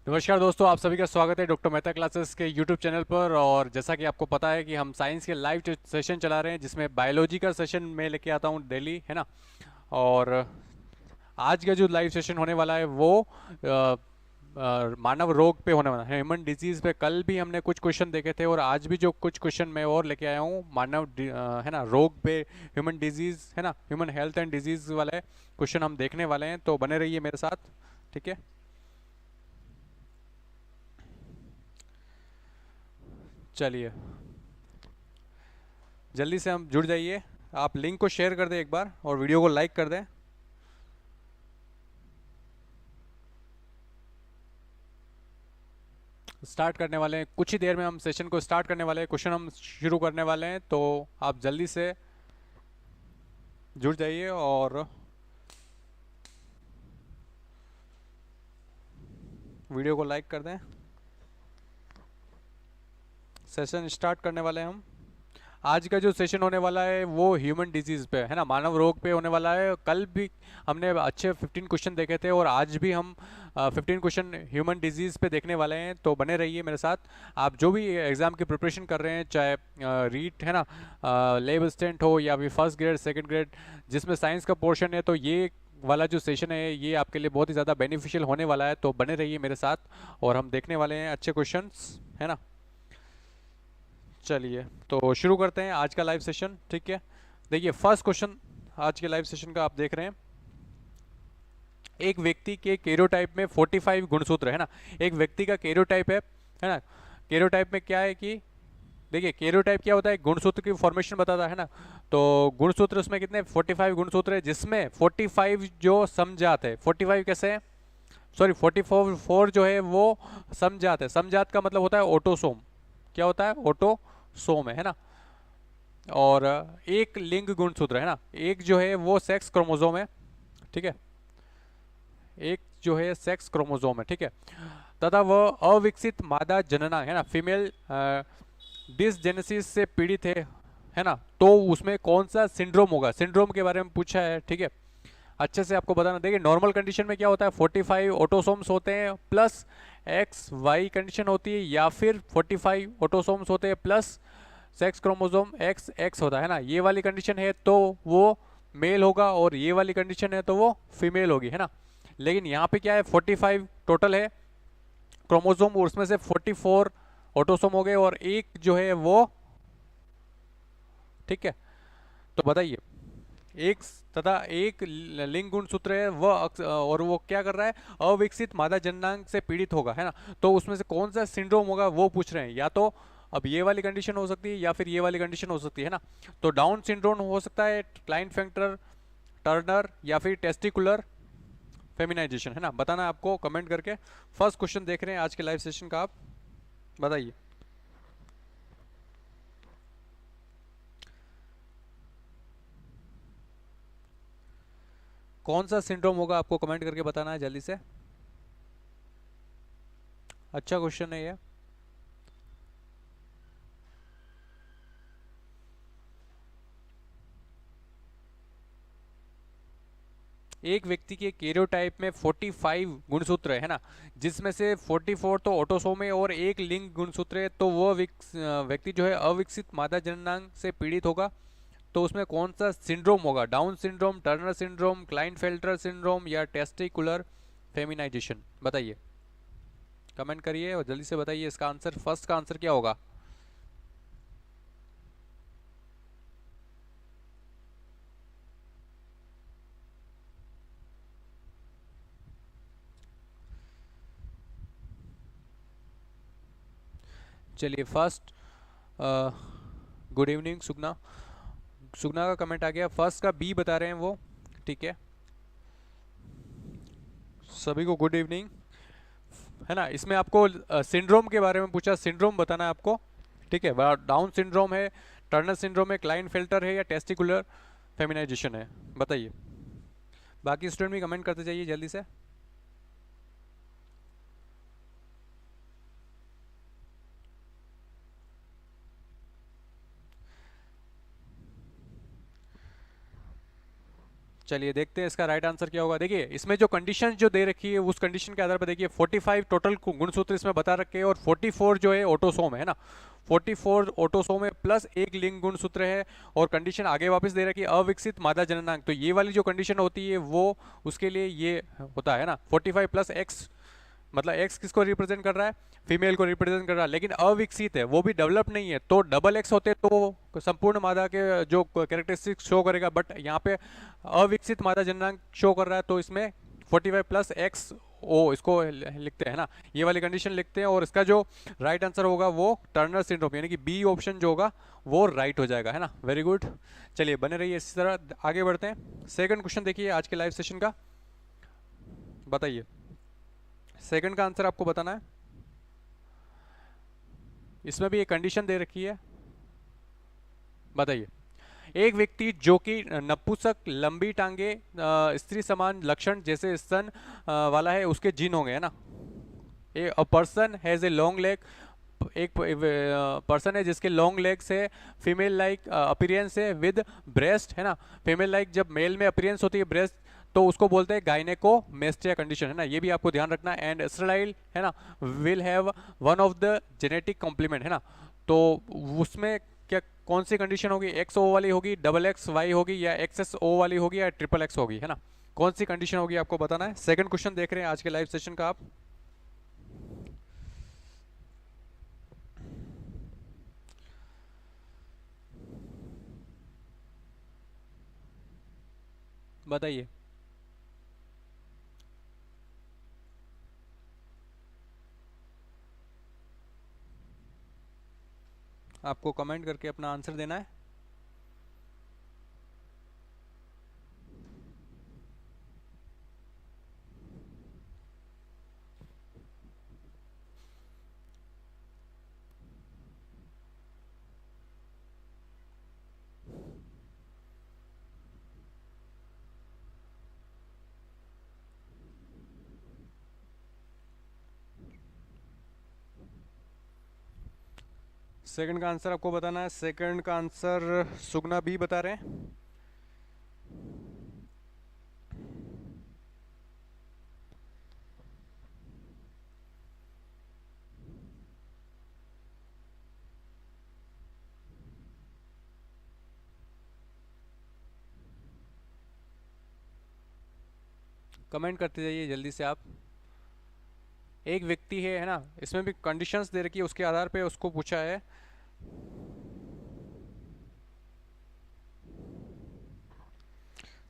नमस्कार दोस्तों, आप सभी का स्वागत है डॉक्टर मेहता क्लासेस के यूट्यूब चैनल पर। और जैसा कि आपको पता है कि हम साइंस के लाइव सेशन चला रहे हैं, जिसमें बायोलॉजी का सेशन मैं लेके आता हूँ डेली, है ना। और आज का जो लाइव सेशन होने वाला है वो मानव रोग पे होने वाला है, ह्यूमन डिजीज पे। कल भी हमने कुछ क्वेश्चन देखे थे और आज भी जो कुछ क्वेश्चन मैं और लेके आया हूँ है ना, रोग पे, ह्यूमन डिजीज, है ना, ह्यूमन हेल्थ एंड डिजीज वाले क्वेश्चन हम देखने वाले हैं। तो बने रहिए मेरे साथ, ठीक है। चलिए, जल्दी से हम जुड़ जाइए। आप लिंक को शेयर कर दें एक बार और वीडियो को लाइक कर दें। स्टार्ट करने वाले हैं, कुछ ही देर में हम सेशन को स्टार्ट करने वाले हैं, क्वेश्चन हम शुरू करने वाले हैं। तो आप जल्दी से जुड़ जाइए और वीडियो को लाइक कर दें। सेशन स्टार्ट करने वाले हैं हम। आज का जो सेशन होने वाला है वो ह्यूमन डिजीज पे, है ना, मानव रोग पे होने वाला है। कल भी हमने अच्छे 15 क्वेश्चन देखे थे और आज भी हम 15 क्वेश्चन ह्यूमन डिजीज पे देखने वाले हैं। तो बने रहिए मेरे साथ। आप जो भी एग्जाम की प्रिपरेशन कर रहे हैं, चाहे रीट, है ना, लेब असिस्टेंट हो या फिर फर्स्ट ग्रेड सेकंड ग्रेड, जिसमें साइंस का पोर्शन है, तो ये वाला जो सेशन है ये आपके लिए बहुत ही ज़्यादा बेनिफिशियल होने वाला है। तो बने रहिए मेरे साथ और हम देखने वाले हैं अच्छे क्वेश्चंस, है ना। चलिए, तो शुरू करते हैं आज का लाइव सेशन, ठीक है। देखिए, फर्स्ट क्वेश्चन आज के लाइव सेशन का आप देख रहे हैं। एक व्यक्ति के कैरियोटाइप में 45 गुणसूत्र है ना। एक व्यक्ति का कैरियोटाइप है ना। कैरियोटाइप में क्या है कि, देखिए, कैरियोटाइप क्या होता है, गुणसूत्र की फॉर्मेशन बताता है ना। तो गुणसूत्र उसमें कितने 45 गुणसूत्र है, जिसमें 45 जो समजात है। 45 कैसे है, सॉरी 44 जो है वो समजात है। समजात का मतलब होता है ऑटोसोम। क्या होता है, ऑटोसोम है ना। और एक लिंग गुणसूत्र है ना, एक जो है वो सेक्स क्रोमोसोम है, ठीक है। एक जो है सेक्स क्रोमोसोम है, ठीक है। तथा वह अविकसित मादा जनना है ना, फीमेल डिसजेनेसिस से पीड़ित है ना। तो उसमें कौन सा सिंड्रोम होगा, सिंड्रोम के बारे में पूछा है, ठीक है। अच्छे से आपको बताना। देखिए, नॉर्मल कंडीशन में क्या होता है, 45 ऑटोसोम्स होते हैं प्लस एक्स वाई कंडीशन होती है, या फिर 45 ऑटोसोम्स होते हैं plus sex chromosome x x होता है ना। ये वाली कंडीशन है तो वो मेल होगा और ये वाली कंडीशन है तो वो फीमेल होगी, है ना। लेकिन यहाँ पे क्या है, 45 टोटल है क्रोमोसोम, और उसमें से 44 ऑटोसोम हो गए और एक जो है वो, ठीक है। तो बताइए, एक तथा एक लिंग गुणसूत्र है वह और वो क्या कर रहा है, अविकसित मादा जननांग से पीड़ित होगा, है ना। तो उसमें से कौन सा सिंड्रोम होगा वो पूछ रहे हैं। या तो अब ये वाली कंडीशन हो सकती है या फिर ये वाली कंडीशन हो सकती है ना। तो डाउन सिंड्रोम हो सकता है, क्लाइनफेल्टर, टर्नर, या फिर टेस्टिकुलर फेमिनाइजेशन, है ना। बताना आपको कमेंट करके। फर्स्ट क्वेश्चन देख रहे हैं आज के लाइव सेशन का, आप बताइए। कौन सा सिंड्रोम होगा, आपको कमेंट करके बताना है जल्दी से। अच्छा क्वेश्चन है ये। एक व्यक्ति के कैरियोटाइप में 45 गुणसूत्र है ना, जिसमें से 44 तो ऑटोसोम है और एक लिंग गुणसूत्र है। तो वह व्यक्ति जो है अविकसित मादा जननांग से पीड़ित होगा। तो उसमें कौन सा सिंड्रोम होगा, down syndrome, Turner syndrome, Klinefelter syndrome, या टेस्टिकुलर फेमिनाइजेशन, बताइए। कमेंट करिए और जल्दी से बताइए इसका आंसर, फर्स्ट का आंसर क्या होगा। चलिए, फर्स्ट, गुड इवनिंग सुगना। सुगना का कमेंट आ गया, फर्स्ट का बी बता रहे हैं वो, ठीक है। सभी को गुड इवनिंग, है ना। इसमें आपको सिंड्रोम के बारे में पूछा, सिंड्रोम बताना है आपको, ठीक है। डाउन सिंड्रोम है, टर्नर सिंड्रोम है, क्लाइन फिल्टर है, या टेस्टिकुलर फेमिनाइजेशन है, बताइए। बाकी स्टूडेंट भी कमेंट करते जाइए जल्दी से। चलिए देखते हैं इसका राइट आंसर क्या होगा। देखिए इसमें जो कंडीशन जो दे रखी है उस कंडीशन के आधार पर देखिए 45 टोटल गुणसूत्र इसमें बता रखे हैं और 44 जो है ऑटोसोम है ना, 44 ऑटोसोम है प्लस एक लिंग गुणसूत्र है। और कंडीशन आगे वापस दे रखी है अविकसित मादा जननांग, तो ये वाली जो कंडीशन होती है वो उसके लिए ये होता है ना 45 प्लस एक्स, मतलब एक्स किसको रिप्रेजेंट कर रहा है, फीमेल को रिप्रेजेंट कर रहा है, लेकिन अविकसित है वो भी डेवलप नहीं है, तो डबल एक्स होते तो संपूर्ण मादा के जो कैरेक्टरिस्टिक्स शो करेगा, बट यहाँ पे अविकसित मादा जननांग शो कर रहा है, तो इसमें 45 प्लस एक्स ओ इसको लिखते हैं ना, ये वाली कंडीशन लिखते हैं। और इसका जो राइट आंसर होगा वो टर्नर सिंड्रोम यानी कि बी ऑप्शन जो होगा वो राइट हो जाएगा, है ना। वेरी गुड, चलिए बने रहिए इसी तरह, आगे बढ़ते हैं। सेकंड क्वेश्चन देखिए आज के लाइव सेशन का, बताइए सेकंड का आंसर आपको बताना है। इसमें भी एक कंडीशन दे रखी है, बताइए एक व्यक्ति जो कि नपुंसक, लंबी टांगे, स्त्री समान लक्षण जैसे स्तन वाला है उसके जीन होंगे, है ना। A person has a long leg, एक पर्सन है जिसके लॉन्ग लेग्स है, फीमेल लाइक अपीरियंस है विद ब्रेस्ट, है ना। फीमेल लाइक जब मेल में अपीरियंस होती है ब्रेस्ट तो उसको बोलते हैं गायनेकोमेस्टिया कंडीशन, है ना, ये भी आपको ध्यान रखना है। एंड स्टेराइल, है ना, will have one of the genetic complement, है ना। तो उसमें क्या कौन सी कंडीशन होगी, एक्स ओ वाली होगी, डबल एक्स वाई होगी, या एक्स एस ओ वाली होगी, या ट्रिपल एक्स होगी, है ना। कौन सी कंडीशन होगी आपको बताना है। सेकंड क्वेश्चन देख रहे हैं आज के लाइव सेशन का आप, बताइए। आपको कमेंट करके अपना आंसर देना है। सेकंड का आंसर आपको बताना है। सेकंड का आंसर सुगना भी बता रहे हैं। कमेंट करते जाइए जल्दी से आप। एक व्यक्ति है ना, इसमें भी कंडीशंस दे रखी है उसके आधार पे उसको पूछा है।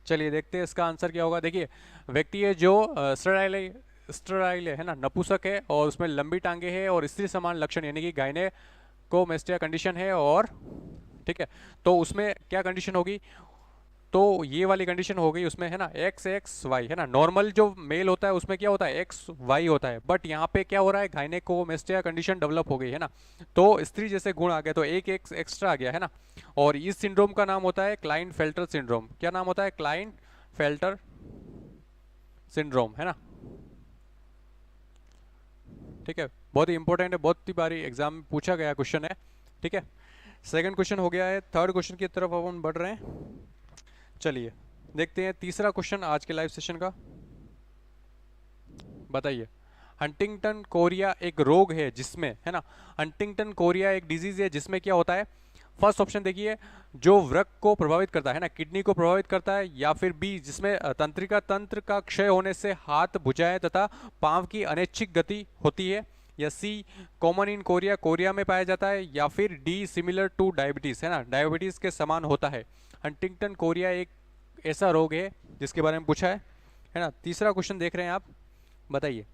चलिए देखते हैं इसका आंसर क्या होगा। देखिए व्यक्ति है जो स्टेराइल है ना, नपुंसक है और उसमें लंबी टांगे है और स्त्री समान लक्षण यानी कि गायनेकोमेस्टिया कंडीशन है, और ठीक है तो उसमें क्या कंडीशन होगी, तो ये वाली कंडीशन हो गई उसमें, है ना, एक्स एक्स वाई, है ना। नॉर्मल जो मेल होता है उसमें क्या होता है एक्स वाई होता है, बट यहाँ पे क्या हो रहा है गायनेकोमेस्टिया कंडीशन डेवलप हो गई, है ना। तो स्त्री जैसे गुण आ गए तो एक एक्स एक्स्ट्रा आ गया, है ना। और इस सिंड्रोम का नाम होता है क्लाइन फेल्टर सिंड्रोम। क्या नाम होता है, क्लाइन फेल्टर सिंड्रोम, है ना। ठीक है, बहुत ही इंपॉर्टेंट है, बहुत ही बारी एग्जाम में पूछा गया क्वेश्चन है। ठीक है, सेकंड क्वेश्चन हो गया है, थर्ड क्वेश्चन की तरफ अपन बढ़ रहे हैं। चलिए देखते हैं तीसरा क्वेश्चन आज के लाइव सेशन का, बताइए हंटिंगटन कोरिया एक रोग है जिसमें, है ना, हंटिंगटन कोरिया एक डिजीज है जिसमें क्या होता है। फर्स्ट ऑप्शन देखिए जो वृक्क को प्रभावित करता है ना, किडनी को प्रभावित करता है, या फिर बी जिसमें तंत्रिका तंत्र का क्षय होने से हाथ भुजाएं तथा पांव की अनैच्छिक गति होती है, या सी कॉमन इन कोरिया, कोरिया में पाया जाता है, या फिर डी सिमिलर टू डायबिटीज, है ना, डायबिटीज के समान होता है। हंटिंगटन कोरिया एक ऐसा रोग है जिसके बारे में पूछा है ना। तीसरा क्वेश्चन देख रहे हैं आप, बताइए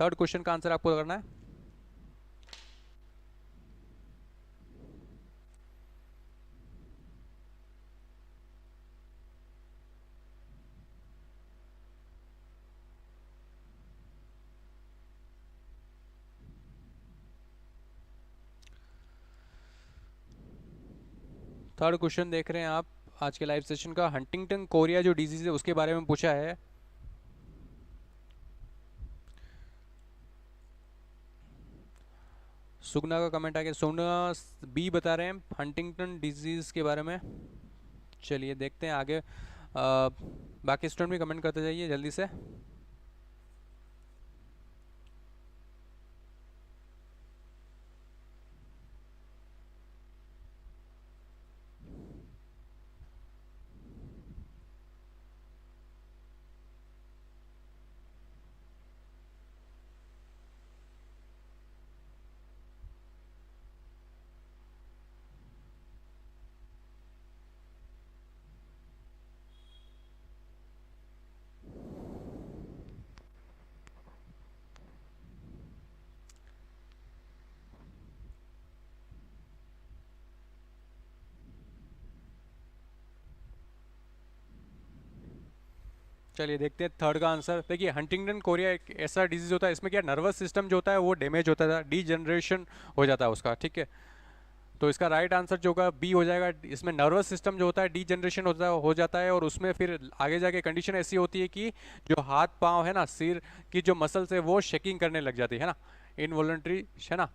थर्ड क्वेश्चन का आंसर आपको करना है। थर्ड क्वेश्चन देख रहे हैं आप आज के लाइव सेशन का, हंटिंगटन कोरिया जो डिजीज है उसके बारे में पूछा है। सुगना का कमेंट आ गया, सुगना बी बता रहे हैं हंटिंगटन डिजीज के बारे में। चलिए देखते हैं आगे बाकी स्टूडेंट भी कमेंट करते जाइए जल्दी से। चलिए देखते हैं थर्ड का आंसर। देखिए हंटिंगटन कोरिया एक ऐसा डिजीज होता है, इसमें क्या नर्वस सिस्टम जो होता है वो डैमेज होता है, डीजनरेशन हो जाता है उसका, ठीक है। तो इसका राइट आंसर जो होगा बी हो जाएगा। इसमें नर्वस सिस्टम जो होता है डीजनरेशन हो जाता है, और उसमें फिर आगे जाके कंडीशन ऐसी होती है कि जो हाथ पाँव है ना, सिर की जो मसल्स है वो शेकिंग करने लग जाती है ना, इनवॉलंटरी है ना,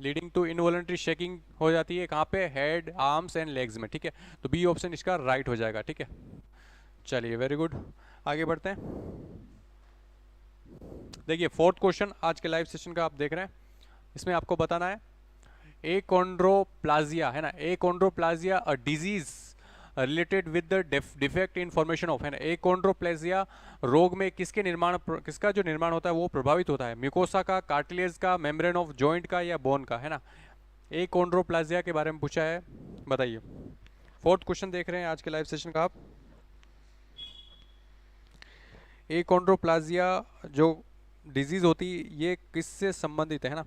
लीडिंग टू इनवॉलंटरी शेकिंग हो जाती है। कहाँ पे? हेड, आर्म्स एंड लेग्स में, ठीक है। तो बी ऑप्शन इसका राइट हो जाएगा, ठीक है। चलिए वेरी गुड, आगे बढ़ते हैं। देखिए फोर्थ क्वेश्चन आज के लाइव सेशन का आप देख रहे हैं, इसमें आपको बताना है एकोंड्रोप्लाजिया है ना, achondroplasia a disease related with the defect in formation of है ना, एकोंड्रोप्लाजिया रोग में किसका जो निर्माण होता है वो प्रभावित होता है? म्यूकोसा का, कार्टिलेज का, मेम्ब्रेन ऑफ जॉइंट का, या बोन का, है ना। एकोंड्रोप्लाजिया के बारे में पूछा है, बताइए। फोर्थ क्वेश्चन देख रहे हैं आज के लाइव सेशन का आप। एकोंड्रोप्लाजिया जो डिजीज होती है ये किससे संबंधित है ना,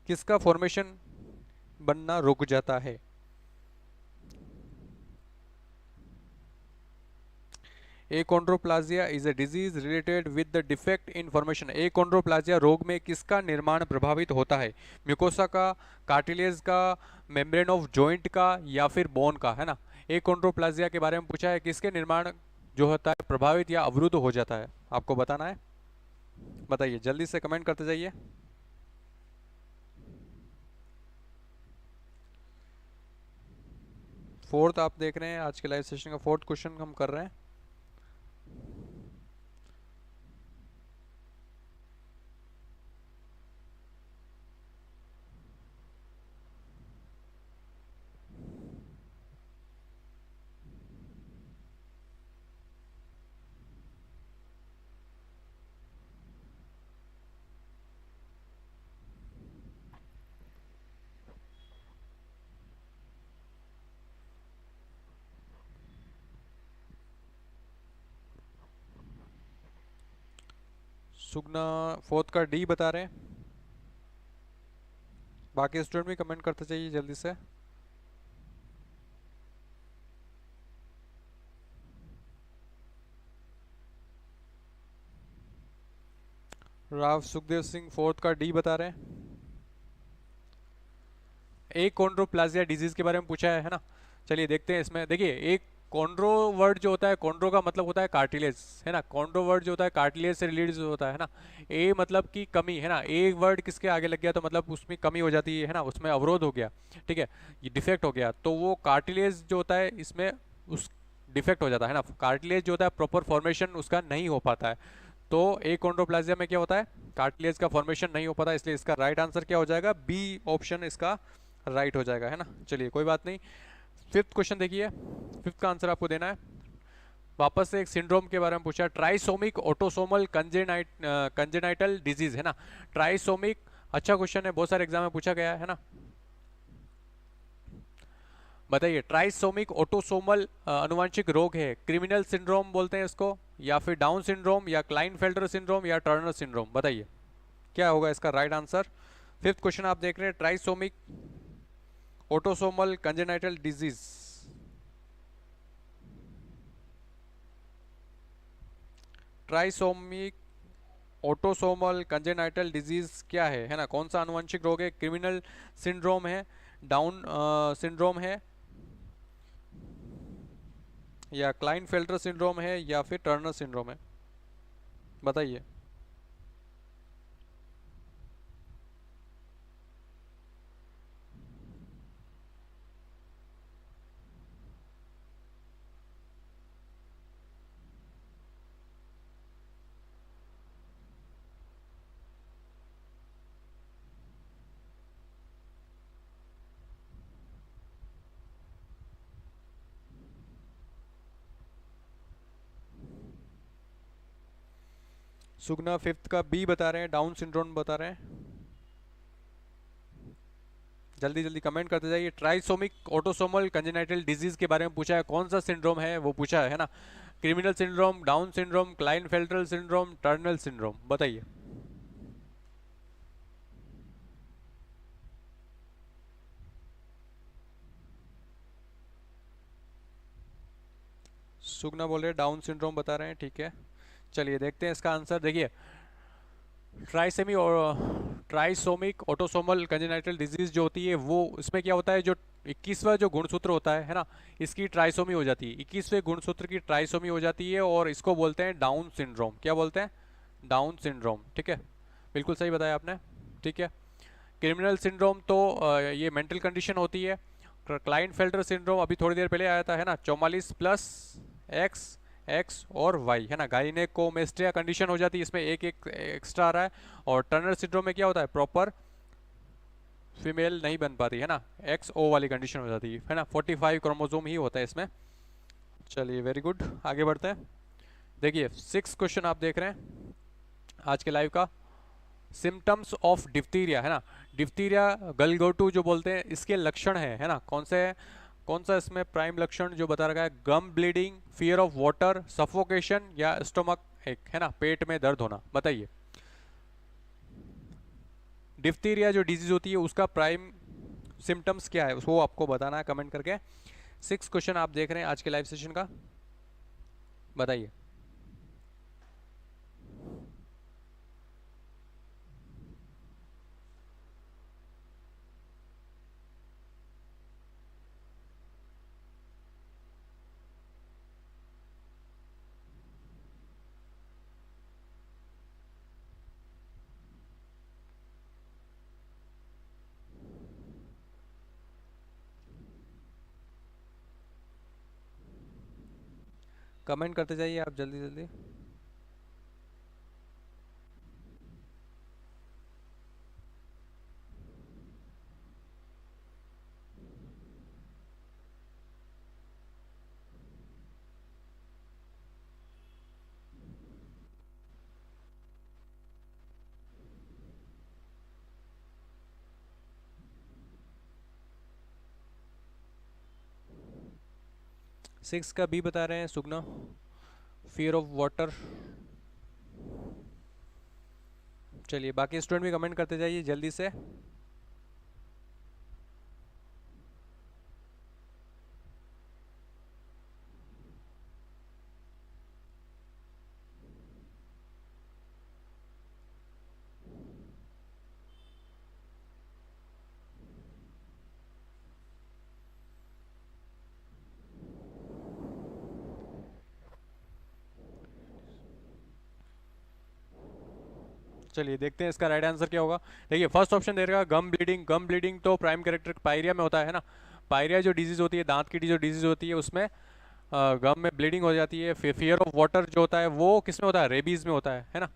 किसका फॉर्मेशन बनना रुक जाता है? Achondroplasia is a disease related with the defect in formation. Achondroplasia रोग में किसका निर्माण प्रभावित होता है? म्यूकोसा का, कार्टिलेज का, मेम्ब्रेन ऑफ जॉइंट का, या फिर बोन का, है ना। एकोंड्रोप्लाजिया के बारे में पूछा है, किसके निर्माण जो होता है प्रभावित या अवरुद्ध हो जाता है, आपको बताना है। बताइए जल्दी से कमेंट करते जाइए। फोर्थ आप देख रहे हैं आज के लाइव सेशन का फोर्थ क्वेश्चन हम कर रहे हैं। सुगना फोर्थ का डी बता रहे हैं, बाकी स्टूडेंट भी कमेंट करते चाहिए जल्दी से। राव सुखदेव सिंह फोर्थ का डी बता रहे हैं। एक कॉन्ड्रोप्लाजिया डिजीज के बारे में पूछा है ना। चलिए देखते हैं इसमें। देखिए एक कॉन्ड्रो वर्ड जो होता है, कॉन्ड्रो का मतलब होता है कार्टिलेज, है ना। कॉन्ड्रो वर्ड जो होता है कार्टिलेज से रिलेटेड होता है ना। ए मतलब की कमी, है ना। ए वर्ड किसके आगे लग गया तो मतलब उसमें कमी हो जाती है ना, उसमें अवरोध हो गया, ठीक है, ये डिफेक्ट हो गया, तो वो कार्टिलेज जो होता है इसमें उस डिफेक्ट हो जाता है ना। कार्टिलेज जो होता है प्रॉपर फॉर्मेशन उसका नहीं हो पाता है। तो ए कॉन्ड्रोप्लाजिया में क्या होता है, कार्टिलेज का फॉर्मेशन नहीं हो पाता, इसलिए इसका राइट आंसर क्या हो जाएगा? बी ऑप्शन इसका राइट हो जाएगा, है ना। चलिए कोई बात नहीं। फिफ्थ क्वेश्चन देखिए, फिफ्थ का आंसर आपको देना है। वापस से एक सिंड्रोम के बारे में पूछा है, ट्राइसोमिक ऑटोसोमल कंजेनाइटल डिजीज, है ना। ट्राइसोमिक, अच्छा क्वेश्चन है, बहुत सारे एग्जाम में पूछा गया है ना। बताइए ट्राइसोमिक ऑटोसोमल अनुवांशिक रोग है, क्रिमिनल सिंड्रोम बोलते हैं इसको, या फिर डाउन सिंड्रोम, या क्लाइनफेल्टर सिंड्रोम, या टर्नर सिंड्रोम? बताइए क्या होगा इसका राइट आंसर। फिफ्थ क्वेश्चन आप देख रहे हैं, trisomic autosomal congenital disease. Trisomic autosomal congenital disease क्या है ना, कौन सा आनुवंशिक रोग है? क्रिमिनल सिंड्रोम है, डाउन सिंड्रोम है, या क्लाइनफेल्टर सिंड्रोम है, या फिर टर्नर सिंड्रोम है? बताइए। सुगना फिफ्थ का बी बता रहे हैं, डाउन सिंड्रोम बता रहे हैं। जल्दी जल्दी कमेंट करते जाइए। ट्राइसोमिक ऑटोसोमल कंजेनाइटल डिजीज के बारे में पूछा है, कौन सा सिंड्रोम है वो पूछा है ना। Criminal syndrome, down syndrome, Klinefelter syndrome, Turner syndrome, बताइए। सुगना बोल रहे हैं डाउन सिंड्रोम बता रहे हैं, ठीक है। चलिए देखते हैं इसका आंसर। देखिए ट्राइसेमी और ट्राइसोमिक ऑटोसोमल कंजेनाइटल डिजीज जो होती है वो, इसमें क्या होता है, जो 21वां जो गुणसूत्र होता है ना, इसकी ट्राइसोमी हो जाती है, 21वें गुणसूत्र की ट्राइसोमी हो जाती है और इसको बोलते हैं डाउन सिंड्रोम। क्या बोलते हैं? डाउन सिंड्रोम, ठीक है। बिल्कुल सही बताया आपने, ठीक है। क्रिमिनल सिंड्रोम तो ये मेंटल कंडीशन होती है। क्लाइनफेल्टर सिंड्रोम अभी थोड़ी देर पहले आया था, है ना, 44 प्लस एक्स एक्स और वाई, है ना, गाइनेकोमेस्ट्रिया कंडीशन हो जाती है, इसमें एक एक एक्स्ट्रा आ रहा है। और टर्नर सिंड्रोम में क्या होता है, प्रॉपर फीमेल नहीं बन पाती, है ना, एक्स ओ वाली कंडीशन हो जाती है ना, 45 क्रोमोसोम ही होता है इसमें। चलिए वेरी गुड, आगे बढ़ते हैं। देखिए 6 क्वेश्चन आप देख रहे हैं आज के लाइव का। सिम्टम्स ऑफ डिप्थीरिया, है ना, डिप्थीरिया गलगोटू जो बोलते हैं, इसके लक्षण है ना, कौन से हैं? कौन सा इसमें प्राइम लक्षण जो बता रखा है? Gum bleeding, fear of water, suffocation या स्टोमक एक, है ना, पेट में दर्द होना, बताइए। डिप्थीरिया जो डिजीज होती है उसका प्राइम सिम्टम्स क्या है, उसको आपको बताना है कमेंट करके। 6 क्वेश्चन आप देख रहे हैं आज के लाइव सेशन का, बताइए। कमेंट करते जाइए आप जल्दी जल्दी। सिक्स का बी बता रहे हैं सुगना, फियर ऑफ वाटर। चलिए बाकी स्टूडेंट भी कमेंट करते जाइए जल्दी से। चलिए देखते हैं इसका राइट आंसर क्या होगा। देखिए फर्स्ट ऑप्शन दे रहा गम ब्लीडिंग, गम ब्लीडिंग तो प्राइम कैरेक्टर पायरिया में होता है ना। पायरिया जो डिजीज होती है, दांत की जो डिजीज होती है, उसमें गम में ब्लीडिंग हो जाती है। फियर ऑफ वाटर जो होता है वो किस में होता है? रेबीज में होता है ना,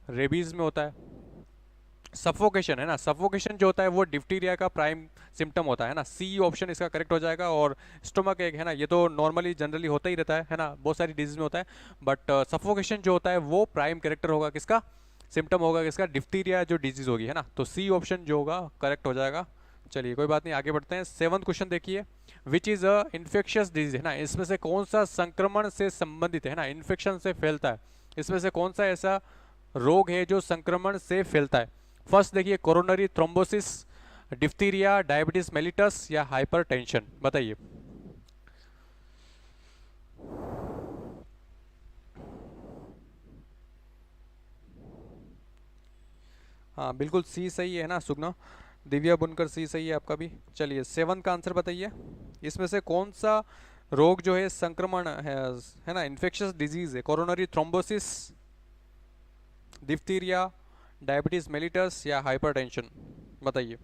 रेबीज में होता है। सफोकेशन, है ना, सफोकेशन जो होता है वो डिप्टीरिया का प्राइम सिम्टम होता है ना। सी ऑप्शन इसका करेक्ट हो जाएगा। और स्टोमक एक, है ना, ये तो नॉर्मली जनरली होता ही रहता है ना, बहुत सारी डिजीज में होता है। बट सफोकेशन जो होता है वो प्राइम कैरेक्टर होगा किसका, सिम्टम होगा किसका, डिप्टीरिया जो डिजीज होगी, है ना। तो सी ऑप्शन जो होगा करेक्ट हो जाएगा। चलिए कोई बात नहीं, आगे बढ़ते हैं। 7th क्वेश्चन देखिए, which is a infectious disease, है ना, इसमें से कौन सा संक्रमण से संबंधित है ना, इन्फेक्शन से फैलता है, इसमें से कौन सा ऐसा रोग है जो संक्रमण से फैलता है? फर्स्ट देखिए, coronary thrombosis, diphtheria, diabetes mellitus या हाइपरटेंशन, बताइए। हाँ बिल्कुल सी सही है ना सुगना, दिव्या बुनकर सी सही है आपका भी। चलिए 7 का आंसर बताइए, इसमें से कौन सा रोग जो है संक्रमण है ना, इन्फेक्शियस डिजीज है? Coronary thrombosis, diphtheria, diabetes mellitus या हाइपरटेंशन, बताइए।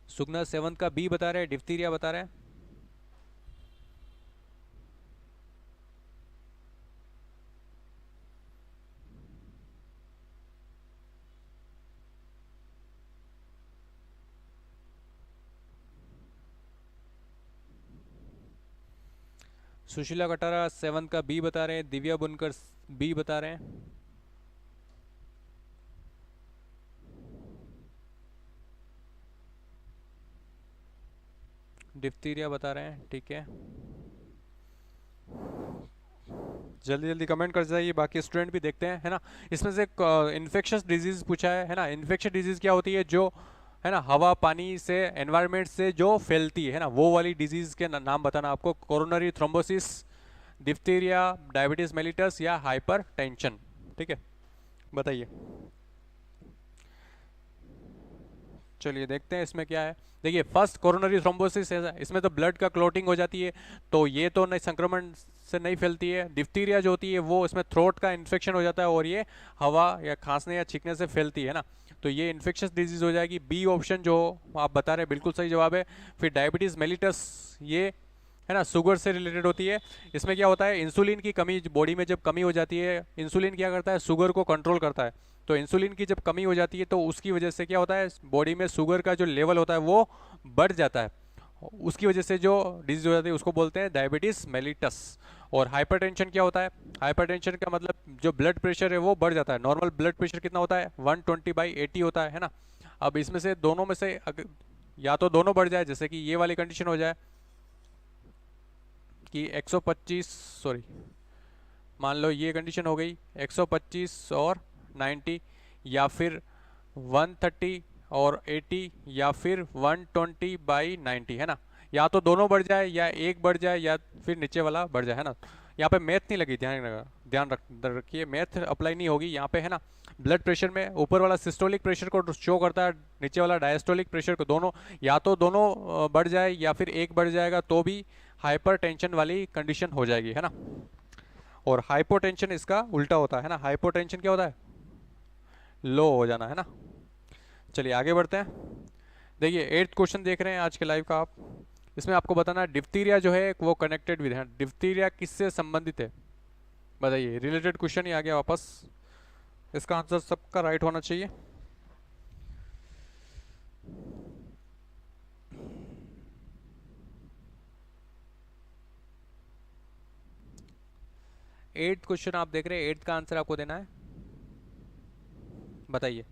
सुगना 7 का बी बता रहे हैं, डिप्थीरिया बता रहे हैं। सुशीला कटारा 7 का बी बता रहे हैं, दिव्या बुनकर बी बता रहे हैं। डिप्थीरिया बता रहे हैं, ठीक है। जल्दी जल्दी कमेंट कर जाइए, बाकी स्टूडेंट भी देखते हैं, है ना। इसमें से इन्फेक्शस डिजीज पूछा है ना। इन्फेक्शस डिजीज क्या होती है, जो है ना हवा पानी से एनवायरनमेंट से जो फैलती है ना, वो वाली डिजीज के नाम बताना आपको। Coronary thrombosis, diphtheria, diabetes mellitus या हाइपर टेंशन, ठीक है, बताइए। चलिए देखते हैं इसमें क्या है। देखिए फर्स्ट कोरोनरी थ्रोम्बोसिस है, इसमें तो ब्लड का क्लोटिंग हो जाती है, तो ये तो नहीं, संक्रमण से नहीं फैलती है। डिप्थीरिया जो होती है वो इसमें थ्रोट का इन्फेक्शन हो जाता है और ये हवा या खांसने या छींकने से फैलती है ना, तो ये इन्फेक्शस डिजीज हो जाएगी। बी ऑप्शन जो आप बता रहे हैं बिल्कुल सही जवाब है। फिर डायबिटीज मेलिटस, ये है ना शुगर से रिलेटेड होती है। इसमें क्या होता है, इंसुलिन की कमी बॉडी में जब कमी हो जाती है, इंसुलिन क्या करता है, शुगर को कंट्रोल करता है। तो इंसुलिन की जब कमी हो जाती है तो उसकी वजह से क्या होता है, बॉडी में शुगर का जो लेवल होता है वो बढ़ जाता है, उसकी वजह से जो डिजीज हो जाती है उसको बोलते हैं डायबिटीज मेलिटस। और हाइपरटेंशन क्या होता है, हाइपरटेंशन का मतलब जो ब्लड प्रेशर है वो बढ़ जाता है। नॉर्मल ब्लड प्रेशर कितना होता है, 120/80 होता है ना। अब इसमें से दोनों में से या तो दोनों बढ़ जाए, जैसे कि ये वाली कंडीशन हो जाए कि 125, सॉरी मान लो ये कंडीशन हो गई 125 और 90, या फिर 130 और 80, या फिर 120/90, है ना। या तो दोनों बढ़ जाए या एक बढ़ जाए या फिर नीचे वाला बढ़ जाए, है ना। यहाँ पे मैथ नहीं लगी, ध्यान रखिए, मैथ अप्लाई नहीं होगी यहाँ पे, है ना। ब्लड प्रेशर में ऊपर वाला सिस्टोलिक प्रेशर को शो करता है, नीचे वाला डायस्टोलिक प्रेशर को, दोनों या तो दोनों बढ़ जाए या फिर एक बढ़ जाएगा तो भी हाइपरटेंशन वाली कंडीशन हो जाएगी, है ना। और हाइपोटेंशन इसका उल्टा होता है ना। हाइपोटेंशन क्या होता है, लो हो जाना, है ना। चलिए आगे बढ़ते हैं। देखिए 8th क्वेश्चन देख रहे हैं आज के लाइव का आप। इसमें आपको बताना है डिप्थीरिया जो है वो कनेक्टेड विद है। डिप्थीरिया किससे संबंधित है, बताइए। रिलेटेड क्वेश्चन ही आ गया वापस, इसका आंसर सबका राइट होना चाहिए। एट्थ क्वेश्चन आप देख रहे हैं, 8th का आंसर आपको देना है, बताइए।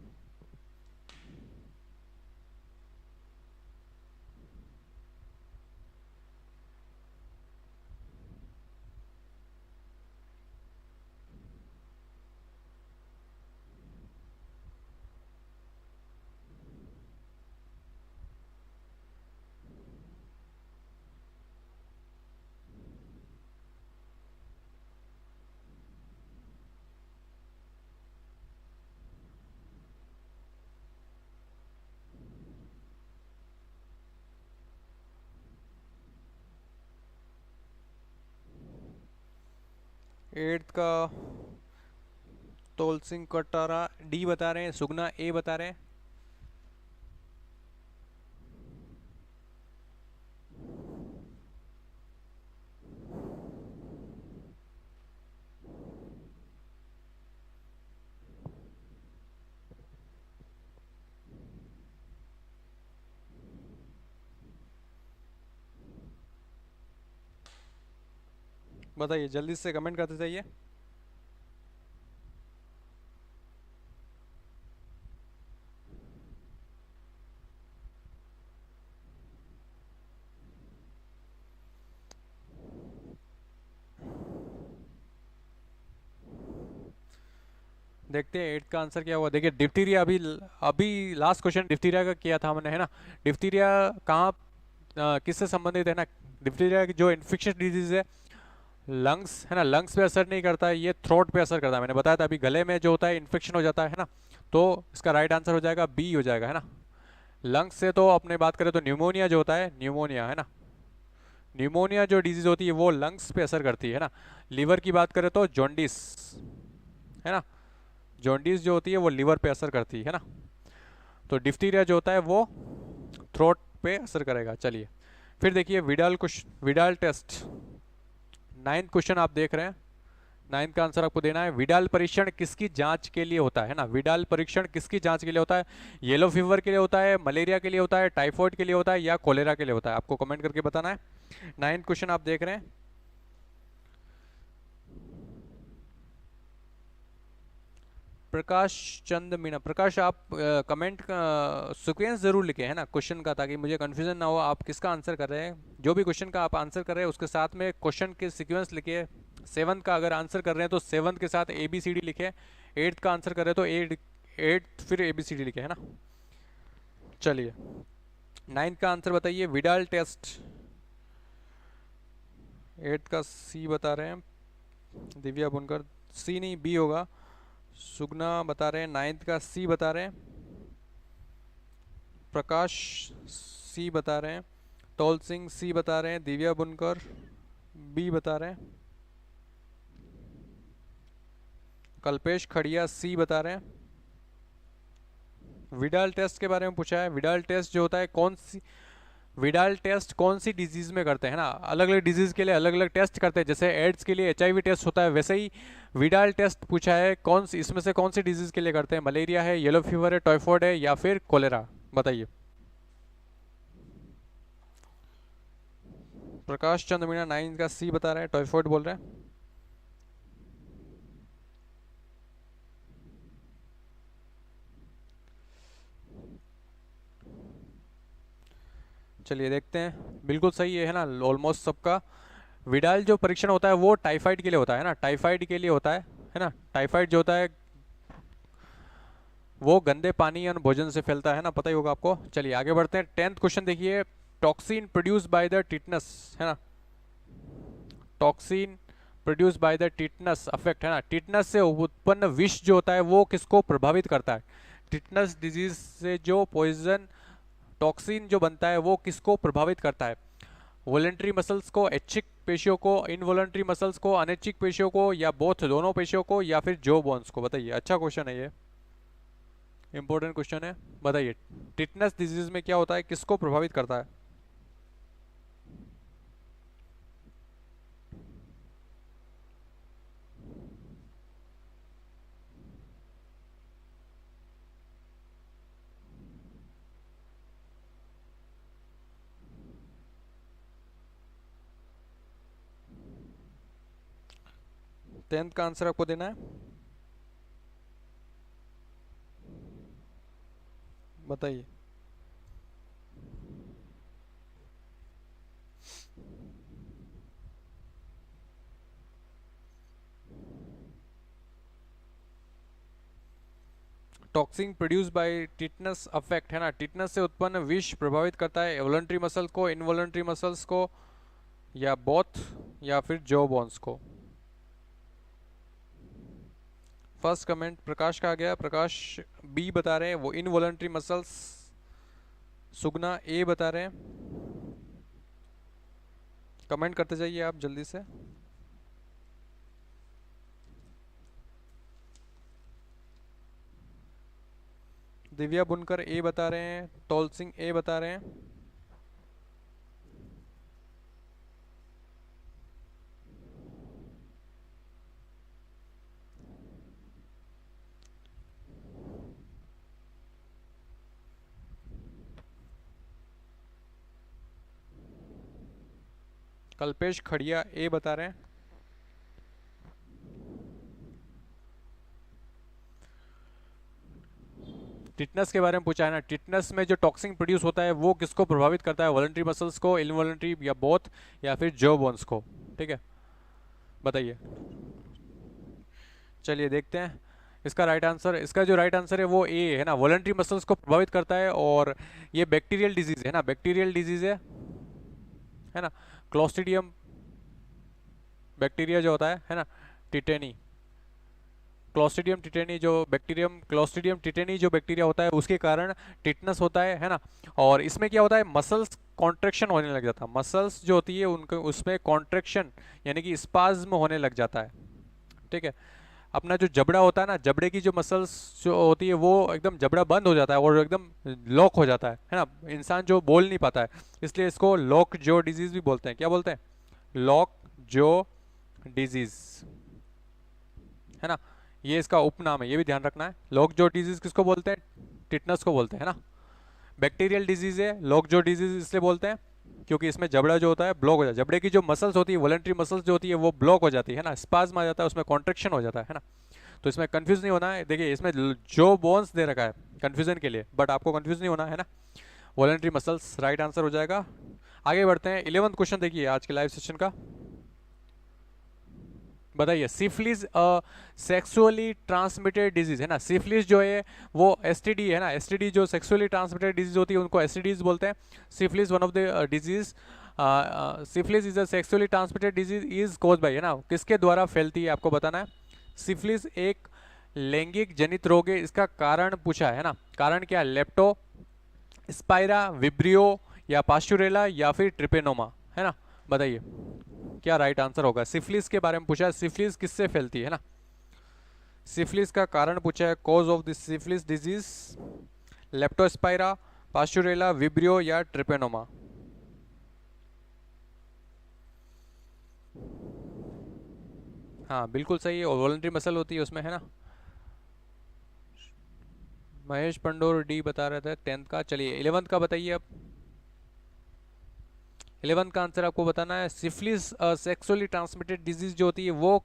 एट्थ का तोल सिंह कटारा डी बता रहे हैं, सुगना ए बता रहे हैं। बताइए जल्दी से कमेंट करते जाइए। देखते हैं 8th का आंसर क्या हुआ। देखिए डिप्थीरिया, अभी अभी लास्ट क्वेश्चन डिप्थीरिया का किया था हमने, है ना। डिप्थीरिया कहाँ किससे संबंधित है ना। डिप्थीरिया की जो इन्फेक्शियस डिजीज है, लंग्स है ना, लंग्स पे असर नहीं करता है, ये थ्रोट पे असर करता है। मैंने बताया था अभी, गले में जो होता है इन्फेक्शन हो जाता है ना, तो इसका राइट आंसर हो जाएगा बी हो जाएगा, है ना। लंग्स से तो अपने बात करें तो न्यूमोनिया जो होता है, न्यूमोनिया है ना, न्यूमोनिया जो डिजीज होती है वो लंग्स पे असर करती है ना। लीवर की बात करें तो जॉन्डिस, है ना, जॉन्डिस जो होती है वो लीवर पे असर करती है ना। तो डिप्थीरिया जो होता है वो थ्रोट पे असर करेगा। चलिए फिर देखिए विडाल टेस्ट, 9th क्वेश्चन आप देख रहे हैं। 9th का आंसर आपको देना है, विडाल परीक्षण किसकी जांच के लिए होता है ना। विडाल परीक्षण किसकी जांच के लिए होता है, येलो फीवर के लिए होता है, मलेरिया के लिए होता है, टाइफॉइड के लिए होता है, या कोलेरा के लिए होता है, आपको कमेंट करके बताना है। 9th क्वेश्चन आप देख रहे हैं। प्रकाश चंद मीना, प्रकाश आप कमेंट सीक्वेंस जरूर लिखे है ना क्वेश्चन का, ताकि मुझे कंफ्यूजन ना हो आप किसका आंसर कर रहे हैं। जो भी क्वेश्चन का आप आंसर कर रहे हैं उसके साथ में क्वेश्चन के सीक्वेंस लिखिए। सेवन्थ का अगर आंसर कर रहे हैं तो सेवन्थ के साथ ABCD लिखे, एट्थ का आंसर कर रहे हैं तो एट्थ फिर ABCD लिखे, है ना। चलिए नाइन्थ का आंसर बताइए। विडाल टेस्ट, एट्थ का C बता रहे हैं, दिव्या बुनकर C नहीं B होगा। सुगना बता रहे हैं नाइन्थ का C बता रहे हैं, प्रकाश C बता रहे हैं, तौल सिंह C बता रहे हैं, दिव्या बुनकर B बता रहे हैं, कल्पेश खड़िया C बता रहे हैं। विडाल टेस्ट के बारे में पूछा है। विडाल टेस्ट जो होता है कौन सी, विडाल टेस्ट कौन सी डिजीज में करते हैं ना, अलग अलग डिजीज के लिए अलग अलग टेस्ट करते हैं। जैसे एड्स के लिए HIV टेस्ट होता है, वैसे ही विडाल टेस्ट पूछा है कौन सी, इसमें से कौन सी डिजीज के लिए करते हैं। मलेरिया है, येलो फीवर है, टाइफॉइड है या फिर कोलेरा, बताइए। प्रकाश चंद मीणा 9 का C बता रहे हैं, टाइफॉइड बोल रहे हैं। चलिए देखते हैं, बिल्कुल सही है ना ऑलमोस्ट सबका। विडाल जो परीक्षण होता है वो टाइफाइड के लिए होता है ना, टाइफाइड के लिए होता है ना। टाइफाइड जो होता है वो गंदे पानी या भोजन से फैलता है ना, पता ही होगा आपको। चलिए आगे बढ़ते हैं। 10th क्वेश्चन देखिए, toxin produce by the tetanus, है ना, toxin produce by the tetanus affect, है ना। टिटनस से उत्पन्न विष जो होता है वो किसको प्रभावित करता है। टिटनस डिजीज से जो पॉइजन टॉक्सिन जो बनता है वो किसको प्रभावित करता है। वॉलेंट्री मसल्स को, ऐच्छिक पेशियों को, इनवॉलेंट्री मसल्स को, अनैच्छिक पेशियों को, या बोथ दोनों पेशियों को, या फिर जो बोन्स को, बताइए। अच्छा क्वेश्चन है ये, इंपॉर्टेंट क्वेश्चन है, बताइए। टिटनस डिजीज में क्या होता है, किसको प्रभावित करता है। टेंथ का आंसर आपको देना है, बताइए। Toxin produce by tetanus affect, है ना, टिटनस से उत्पन्न विष प्रभावित करता है वॉलंटरी मसल को, इनवॉलंटरी मसल्स को, या बोथ, या फिर जो बोन्स को। फर्स्ट कमेंट प्रकाश का आ गया, प्रकाश B बता रहे हैं, वो इनवॉलंटरी मसल्स। सुगना A बता रहे हैं। कमेंट करते जाइए आप जल्दी से। दिव्या बुनकर A बता रहे हैं, तौल सिंह A बता रहे हैं। कल्पेश खड़िया A बता रहे हैं। टिटनस के बारे में पूछा है ना, टिटनस में जो टॉक्सिन प्रोड्यूस होता है वो किसको प्रभावित करता है, वॉलंटरी मसल्स को, इनवॉलंटरी, या बोथ, या फिर जो बोन्स को, ठीक है, बताइए। चलिए देखते हैं इसका राइट आंसर। इसका जो राइट आंसर है वो A है ना, वॉलंटरी मसल्स को प्रभावित करता है, और ये बैक्टीरियल डिजीज है ना, बैक्टीरियल डिजीज है ना। क्लोस्ट्रीडियम बैक्टीरिया जो होता है ना, टिटेनी, क्लोस्ट्रीडियम टिटेनी जो बैक्टीरियम, क्लोस्ट्रीडियम टिटेनी जो बैक्टीरिया होता है उसके कारण टिटनस होता है ना। और इसमें क्या होता है, मसल्स कॉन्ट्रैक्शन होने लग जाता है, मसल्स जो होती है उनके उसमें कॉन्ट्रैक्शन यानी कि स्पाज्म होने लग जाता है, ठीक है। अपना जो जबड़ा होता है ना, जबड़े की जो मसल्स जो होती है वो एकदम जबड़ा बंद हो जाता है और एकदम लॉक हो जाता है ना, इंसान जो बोल नहीं पाता है, इसलिए इसको लॉक जो डिजीज भी बोलते हैं। क्या बोलते हैं, लॉक जो डिजीज, है ना, ये इसका उपनाम है, ये भी ध्यान रखना है। लॉक जो डिजीज किसको बोलते हैं, टिटनस को बोलते हैं ना। बैक्टीरियल डिजीज है, लॉक जो डिजीज इसलिए बोलते हैं क्योंकि इसमें जबड़ा जो होता है ब्लॉक हो जाता है, जबड़े की जो मसल्स होती है, वॉलंटरी मसल्स जो होती है वो ब्लॉक हो जाती है ना, स्पाज्म आ जाता है, उसमें कॉन्ट्रैक्शन हो जाता है ना। तो इसमें कंफ्यूज नहीं होना है। देखिए इसमें जो बोन्स दे रखा है कंफ्यूजन के लिए, बट आपको कंफ्यूज नहीं होना है ना। वॉलेंट्री मसल्स राइट आंसर हो जाएगा। आगे बढ़ते हैं 11th क्वेश्चन देखिए आज के लाइव सेशन का। बताइए सिफिलिस सेक्सुअली ट्रांसमिटेड डिजीज है ना। सिफिलिस जो है वो एसटीडी है ना। एसटीडी जो सेक्सुअली ट्रांसमिटेड डिजीज होती है उनको एसटीडीज बोलते हैं। Syphilis one of the disease, syphilis is a sexually transmitted disease is cause by है ना, किसके द्वारा फैलती है आपको बताना है। सिफिलिस एक लैंगिक जनित रोग है। इसका कारण पूछा है ना, कारण क्या, लेप्टो स्पाइरा, विब्रियो या पास्चुरेला या फिर ट्रिपेनोमा है ना। बताइए क्या राइट आंसर होगा। सिफिलिस के बारे में पूछा है, सिफिलिस किससे फैलती है ना। सिफिलिस का कारण पूछा है, cause of this syphilis disease, Leptospira, Pasteurella, vibrio या ट्रिपेनोमा। हाँ बिल्कुल सही है, वॉलंटरी मसल होती है उसमें है ना। महेश पंडोर डी बता रहे थे 10th का। चलिए 11th का बताइए अब। 11th का आंसर आपको बताना है। सिफिलिस सेक्सुअली ट्रांसमिटेड डिजीज जो होती है वो,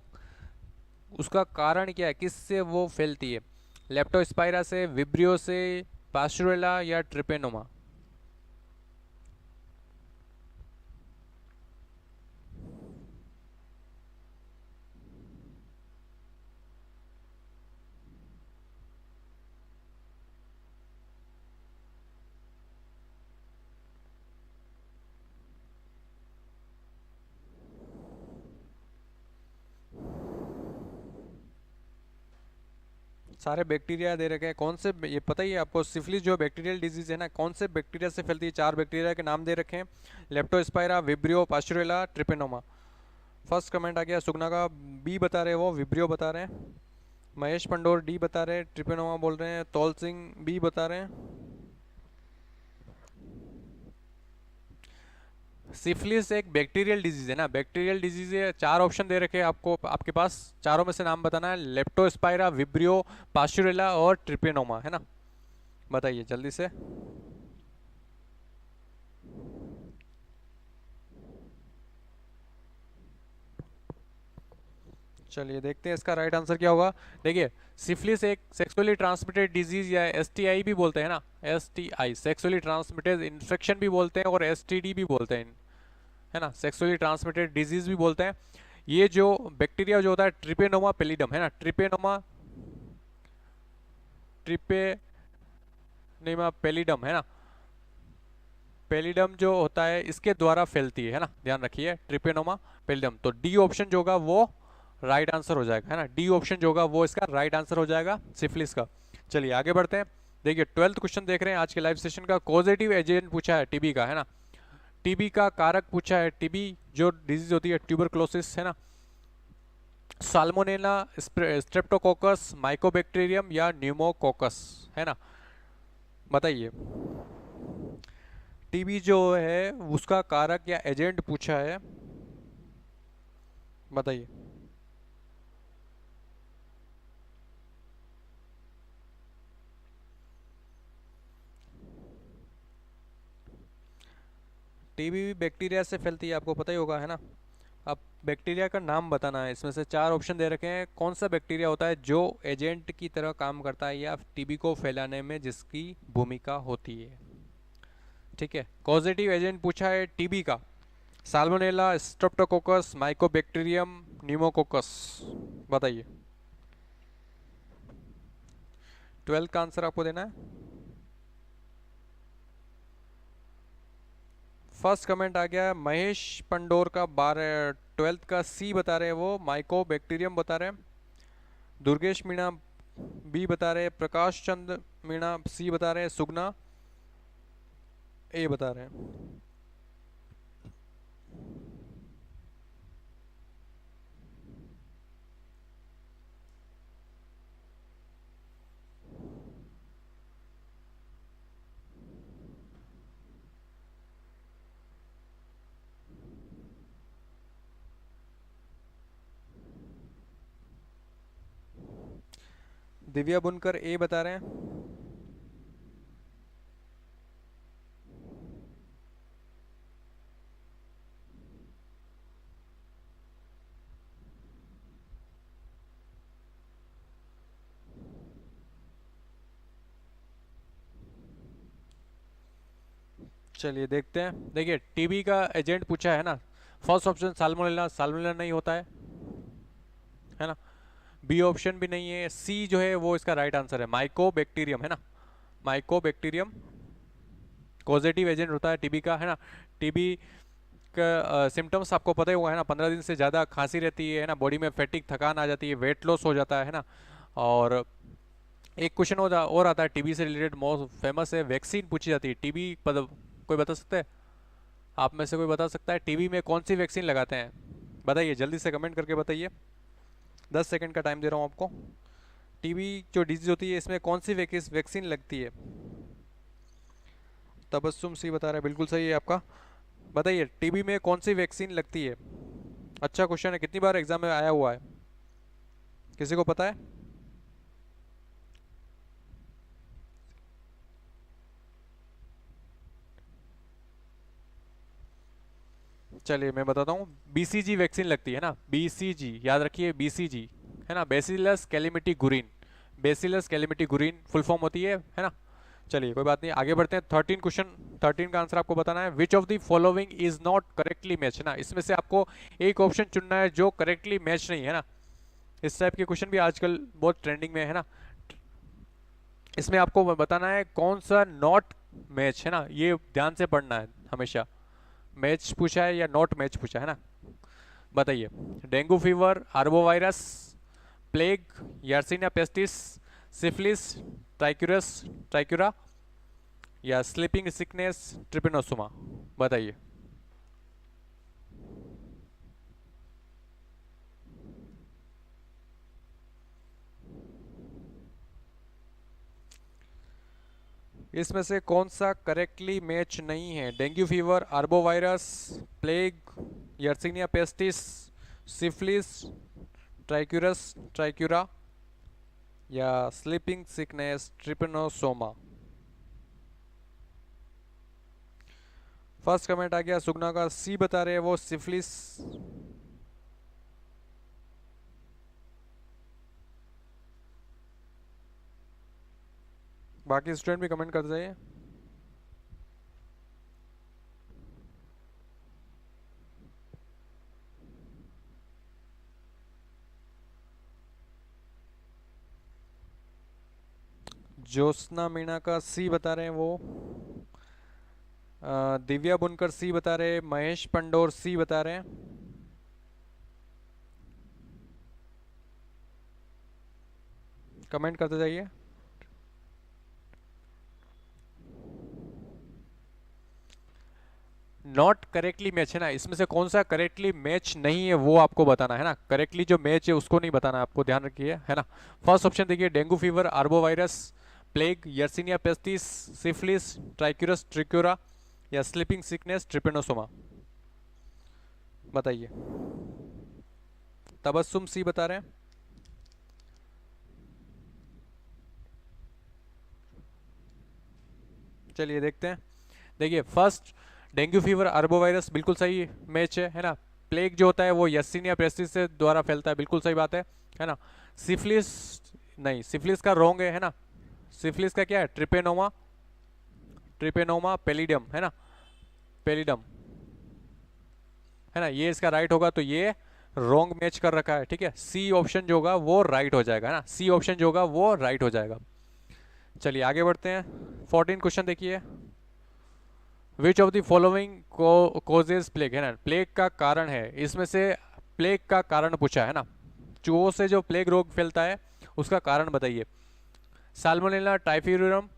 उसका कारण क्या है, किससे वो फैलती है। लेप्टोस्पाइरा से, विब्रियो से, पास्चुरेला या ट्रिपेनोमा। सारे बैक्टीरिया दे रखे हैं, कौन से, ये पता ही है आपको। सिफिलिस जो बैक्टीरियल डिजीज है ना, कौन से बैक्टीरिया से फैलती है। 4 बैक्टीरिया के नाम दे रखे हैं, Leptospira, Vibrio, Pasteurella, Treponema. First comment आ गया सुगना का, बी बता रहे हैं वो, विब्रियो बता रहे हैं। महेश पंडोर डी बता रहे हैं, ट्रिपेनोमा बोल रहे हैं। तौल सिंह बी बता रहे हैं। सिफिलिस एक बैक्टीरियल डिजीज है ना, बैक्टीरियल डिजीज है। 4 ऑप्शन दे रखे हैं आपको, आपके पास चारों में से नाम बताना है। लेप्टोस्पाइरा, विब्रियो, पास्चुरेला और ट्रिपेनोमा है ना। बताइए जल्दी से। चलिए देखते हैं इसका राइट आंसर क्या होगा। देखिए सिफिलिस एक सेक्सुअली ट्रांसमिटेड डिजीज या एसटीआई भी बोलते हैं ना। एसटीआई सेक्सुअली ट्रांसमिटेड इन्फेक्शन भी बोलते हैं और एसटीडी भी बोलते हैं है ना। सेक्सुअली ट्रांसमिटेड डिजीज भी बोलते हैं। ये जो बैक्टीरिया जो होता है ट्रिपेनोमा पेलिडम है ना, ट्रिपेनोमा ट्रिपेनेमा पेलिडम है ना। पेलिडम जो होता है इसके द्वारा फैलती है ना, ध्यान रखिए ट्रिपेनोमा पेलिडम। तो डी ऑप्शन जो होगा वो राइट आंसर हो जाएगा है ना। डी ऑप्शन जो होगा वो इसका राइट आंसर हो जाएगा सिफिलिस का। चलिए आगे बढ़ते हैं। देखिए 12th क्वेश्चन देख रहे हैं आज के लाइव सेशन का। कॉजेटिव एजेंट पूछा है टीबी का है ना। टीबी का कारक पूछा है। टीबी जो डिजीज होती है ट्यूबरक्लोसिस है ना। साल्मोनेला, स्ट्रेप्टोकोकस, माइकोबैक्टीरियम या न्यूमोकोकस है ना। बताइए टीबी जो है उसका कारक या एजेंट पूछा है, बताइए। टीबी भी बैक्टीरिया से फैलती है, आपको पता ही होगा है ना। अब बैक्टीरिया का नाम बताना है। इसमें से 4 ऑप्शन दे रखे हैं, कौन सा बैक्टीरिया होता है जो एजेंट की तरह काम करता है या टीबी को फैलाने में जिसकी भूमिका होती है। ठीक है, कॉजेटिव एजेंट पूछा है टीबी का। Salmonella, Streptococcus, Mycobacterium, pneumococcus. बताइए 12th का आंसर आपको देना है। फर्स्ट कमेंट आ गया महेश पंडोर का 12th का सी बता रहे हैं वो, माइको बैक्टीरियम बता रहे हैं। दुर्गेश मीणा बी बता रहे हैं। प्रकाश चंद मीणा सी बता रहे हैं। सुगना ए बता रहे हैं। दिव्या बुनकर ए बता रहे हैं। चलिए देखते हैं। देखिए टीबी का एजेंट पूछा है ना, फर्स्ट ऑप्शन साल्मोनेला, साल्मोनेला नहीं होता है ना। बी ऑप्शन भी नहीं है, सी जो है वो इसका राइट आंसर है, माइकोबैक्टीरियम है ना। माइकोबैक्टीरियम कॉजेटिव एजेंट होता है टीबी का, है ना। टीबी का सिम्टम्स आपको पता ही हुआ है ना, 15 दिन से ज़्यादा खांसी रहती है ना, बॉडी में फैटिक, थकान आ जाती है, वेट लॉस हो जाता है ना। और एक क्वेश्चन और आता है टीबी से रिलेटेड, मोस्ट फेमस है, वैक्सीन पूछी जाती है टीबी पर, कोई बता सकता है? आप में से कोई बता सकता है टीबी में कौन सी वैक्सीन लगाते हैं? बताइए जल्दी से कमेंट करके बताइए, 10 सेकंड का टाइम दे रहा हूँ आपको। टीबी जो डिजीज होती है इसमें कौन सी वैक्सीन लगती है? तबस्सुम सी बता रहा है, बिल्कुल सही है आपका। बताइए टीबी में कौन सी वैक्सीन लगती है? अच्छा क्वेश्चन है, कितनी बार एग्जाम में आया हुआ है, किसी को पता है? चलिए मैं बताता हूँ, बीसीजी वैक्सीन लगती है ना, बीसीजी याद रखिए, बीसीजी है ना, bacillus Calmette Guerin. Bacillus Calmette Guerin full form होती है ना। चलिए कोई बात नहीं, आगे बढ़ते हैं। 13 क्वेश्चन, 13 का आंसर आपको बताना है। Which of the following is not correctly match, है ना, इसमें से आपको एक ऑप्शन चुनना है जो करेक्टली मैच नहीं है ना। इस टाइप के क्वेश्चन भी आजकल बहुत ट्रेंडिंग में है ना। इसमें आपको बताना है कौन सा नॉट मैच है ना, ये ध्यान से पढ़ना है हमेशा। मैच पूछा है या नॉट मैच पूछा है ना। बताइए, dengue fever, arbovirus, plague, Yersinia pestis, syphilis, Trichuris trichiura, या स्लीपिंग सिकनेस, ट्रिपेनोसोमा। बताइए। इसमें से कौन सा करेक्टली मैच नहीं है? Dengue fever, arbovirus, plague, Yersinia pestis, syphilis, Trichuris trichiura, या sleeping sickness, Trypanosoma. First comment आ गया सुगना का, सी बता रहे हैं वो, सिफिलिस। बाकी स्टूडेंट भी कमेंट कर जाइए। ज्योत्सना मीणा का सी बता रहे हैं वो, दिव्या बुनकर सी बता रहे हैं, महेश पंडोर सी बता रहे हैं। कमेंट करते जाइए। नॉट करेक्टली मैच है ना, इसमें से कौन सा करेक्टली मैच नहीं है वो आपको बताना है ना। करेक्टली जो मैच है उसको नहीं बताना, आपको ध्यान रखिए, है ना। फर्स्ट ऑप्शन देखिए, dengue fever, arbovirus, plague, Yersinia pestis, syphilis, Trichuris trichiura, या स्लीपिंग सिकनेस, ट्रिपेनोसोमा। बताइए। तबस्सुम सी बता रहे हैं। चलिए देखते हैं। देखिए फर्स्ट, डेंगू फीवर, आर्बोवायरस बिल्कुल सही मैच है ना। प्लेग जो होता है वो यर्सिनिया पेस्टिस से द्वारा फैलता है, बिल्कुल सही बात है ना। सिफिलिस नहीं, सिफिलिस का रोंग है ना। सिफिलिस का क्या है? ट्रिपेनोमा, ट्रिपेनोमा पेलिडियम है ना, पेलिडम है ना, ये इसका राइट होगा, तो ये रोंग मैच कर रखा है, ठीक है। सी ऑप्शन जो होगा वो राइट हो जाएगा, है ना, सी ऑप्शन जो होगा वो राइट हो जाएगा। चलिए आगे बढ़ते हैं। 14 क्वेश्चन देखिए, which of the following causes plague, है ना, प्लेग का कारण है, इसमें से प्लेग का कारण पूछा है ना। चूहों से जो प्लेग रोग फैलता है उसका कारण बताइए। साल्मोनेला टाइफियरियम,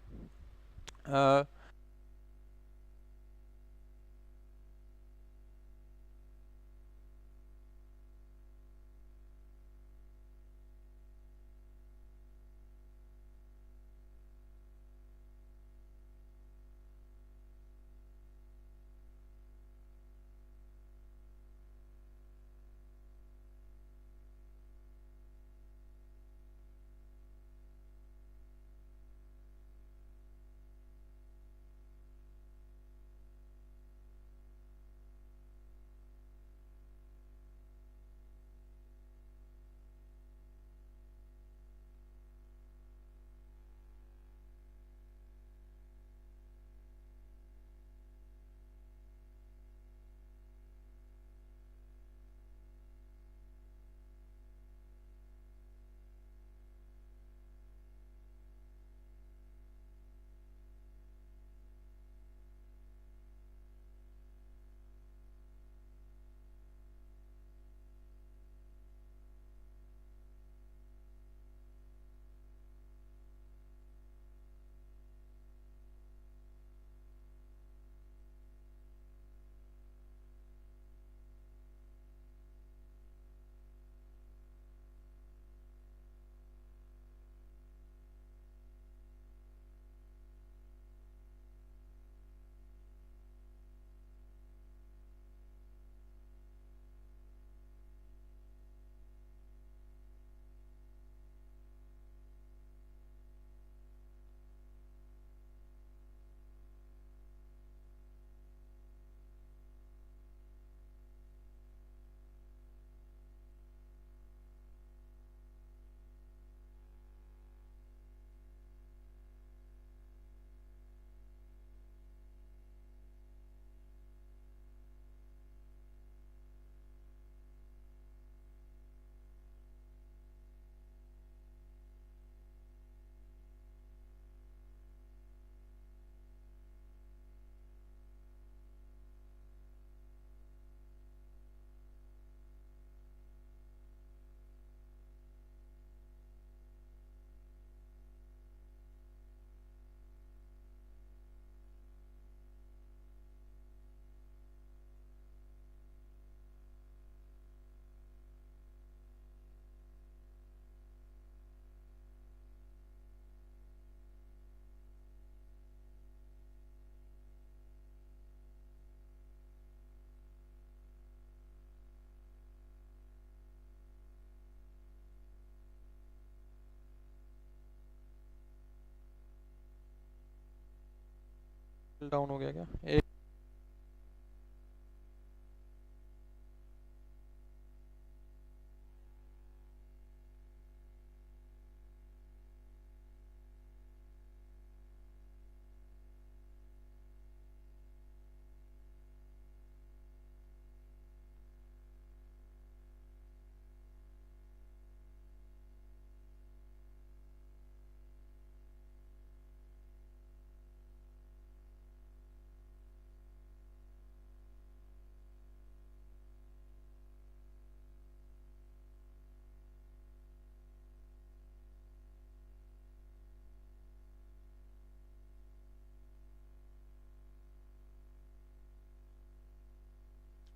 डाउन हो गया क्या? एक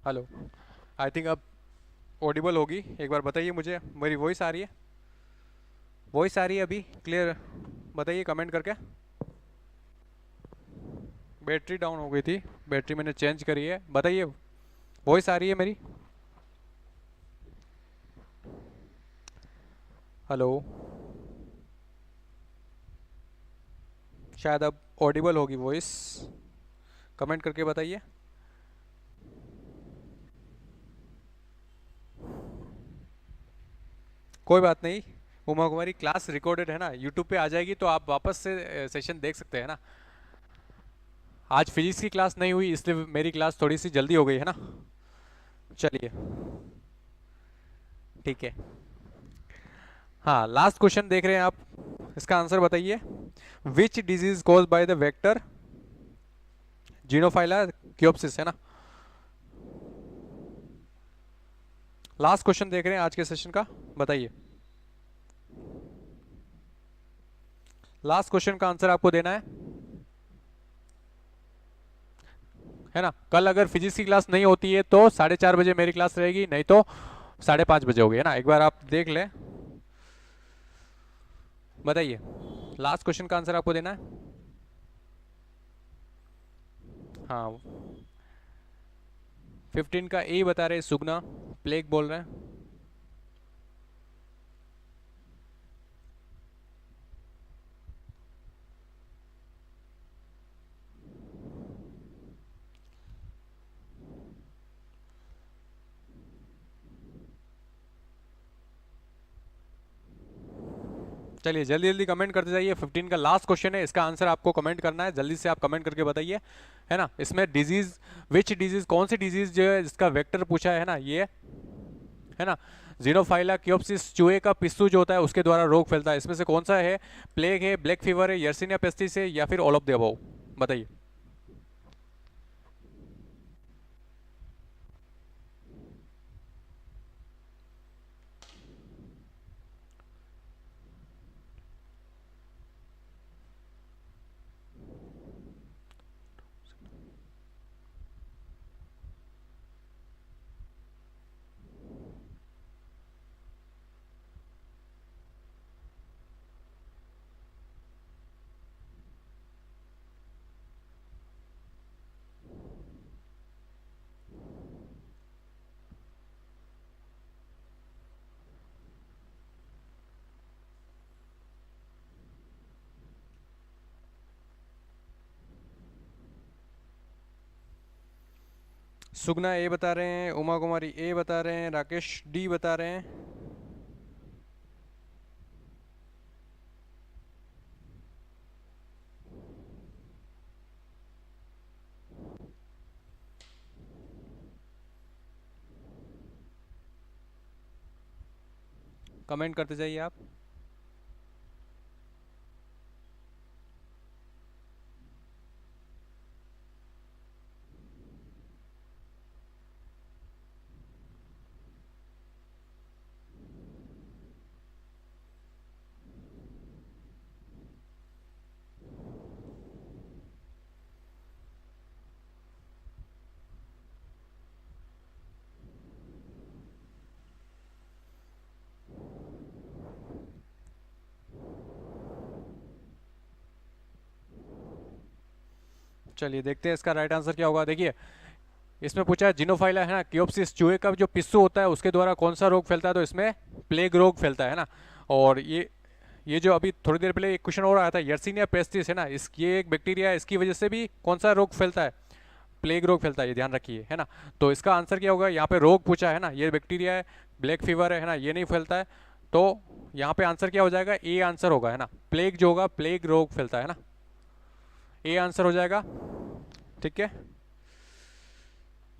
हेलो, आई थिंक अब ऑडिबल होगी। एक बार बताइए मुझे, मेरी वॉइस आ रही है? वॉइस आ रही है अभी क्लियर? बताइए कमेंट करके। बैटरी डाउन हो गई थी, बैटरी मैंने चेंज करी है। बताइए वॉइस आ रही है मेरी? हेलो, शायद अब ऑडिबल होगी वॉइस। कमेंट करके बताइए। कोई बात नहीं, उमा कुमारी क्लास रिकॉर्डेड है ना, यूट्यूब पे आ जाएगी तो आप वापस से सेशन देख सकते हैं ना। आज फिजिक्स की क्लास नहीं हुई इसलिए मेरी क्लास थोड़ी सी जल्दी हो गई है ना। चलिए ठीक है। हाँ, लास्ट क्वेश्चन देख रहे हैं आप, इसका आंसर बताइए। Which disease cause by the vector Xenopsylla cheopis, है ना। लास्ट क्वेश्चन देख रहे हैं आज के सेशन का, बताइए। लास्ट क्वेश्चन का आंसर आपको देना है ना। कल अगर फिजिक्स की क्लास नहीं होती है तो 4:30 बजे मेरी क्लास रहेगी, नहीं तो 5:30 बजे होगी, है ना। एक बार आप देख लें, बताइए। लास्ट क्वेश्चन का आंसर आपको देना है। हाँ, 15 का ए बता रहे सुगना, प्लेग बोल रहे हैं। चलिए जल्दी जल्दी कमेंट करते जाइए। 15 का लास्ट क्वेश्चन है, इसका आंसर आपको कमेंट करना है, जल्दी से आप कमेंट करके बताइए, है ना। इसमें डिजीज, विच डिजीज, कौन सी डिजीज जो है जिसका वेक्टर पूछा है ना, ये है ना। जीनोफाइला क्योप्सिस, चूहे का पिस्सू जो होता है उसके द्वारा रोग फैलता है। इसमें से कौन सा है? प्लेग है, ब्लैक फीवर है, यर्सिनिया पेस्टिस है, या फिर ऑल ऑफ द अबव? बताइए। सुगना ए बता रहे हैं, उमा कुमारी ए बता रहे हैं, राकेश डी बता रहे हैं। कमेंट करते जाइए आप। चलिए देखते हैं इसका राइट आंसर क्या होगा। देखिए इसमें पूछा है जिनोफाइला है ना, क्योप्सिस, चूहे का जो पिस्सू होता है उसके द्वारा कौन सा रोग फैलता है, तो इसमें प्लेग रोग फैलता है ना। और ये जो अभी थोड़ी देर पहले एक क्वेश्चन और आया था, यर्सीनिया पेस्टिस है ना, ये एक बैक्टीरिया है, इसकी वजह से भी कौन सा रोग फैलता है, प्लेग रोग फैलता है, ये ध्यान रखिए, है ना। तो इसका आंसर क्या होगा, यहाँ पे रोग पूछा है ना, ये बैक्टीरिया है, ब्लैक फीवर है ना, ये नहीं फैलता है, तो यहाँ पे आंसर क्या हो जाएगा, ए आंसर होगा, है ना। प्लेग जो होगा, प्लेग रोग फैलता है ना, ए आंसर हो जाएगा, ठीक है।